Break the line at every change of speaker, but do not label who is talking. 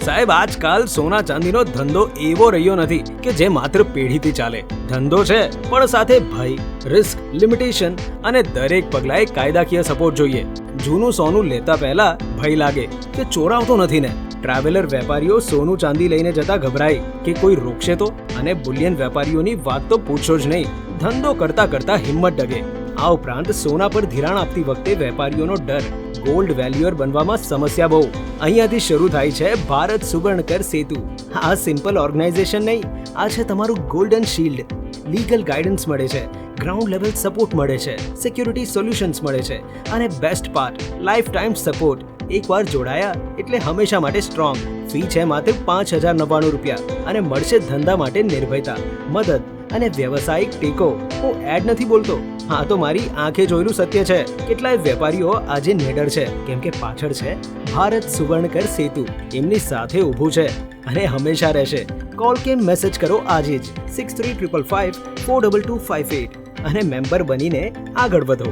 સાહેબ, આજકાલ સોના ચાંદીનો ધંધો એવો રહ્યો નથી કે જે માત્ર પેઢીથી ચાલે. ધંધો છે પણ સાથે ભય, રિસ્ક, લિમિટેશન અને દરેક પગલાએ કાયદાકીય સપોર્ટ જોઈએ. જૂનું સોનું લેતા પહેલા ભય લાગે કે ચોરાવતો નથી ને. ટ્રાવેલર વેપારીઓ સોનું ચાંદી લઈને જતા ગભરાય કે કોઈ રોકશે તો, અને બુલિયન વેપારીઓની વાત તો પૂછો જ નહીં, ધંધો કરતા કરતા હિંમત ડગે. આ ઉપરાંત સોના પર ધિરાણ આપતી વખતે વેપારીઓનો ડર, ગોલ્ડ વેલ્યુઅર બનવામાં સમસ્યા બહુ. અહીંયાથી શરૂ થાય છે ભારત સુવર્ણકર સેતુ. આ સિમ્પલ ઓર્ગેનાઇઝેશન નહીં, આ છે તમારું ગોલ્ડન શિલ્ડ. લીગલ ગાઈડન્સ મળે છે, ગ્રાઉન્ડ લેવલ સપોર્ટ મળે છે, સિક્યુરિટી સોલ્યુશન્સ મળે છે, અને best part, life time support. એકવાર જોડાયા એટલે હંમેશા માટે સ્ટ્રોંગ. ફી છે માત્ર 5,099 રૂપિયા અને મળશે ધંધા માટે નિર્ભયતા, મદદ અને વ્યવસાયિક ટેકો. હું એડ નથી બોલતો, હા તો મારી આંખે જોયેલું સત્ય છે. કેટલાય વેપારીઓ આજે નિડર છે કેમ કે પાછળ છે ભારત સુવર્ણકર સેતુ. એમની સાથે ઊભું છે અને હંમેશા રહેશે. કોલ કે મેસેજ કરો આજે જ 6355542258 અને મેમ્બર બનીને આગળ વધો.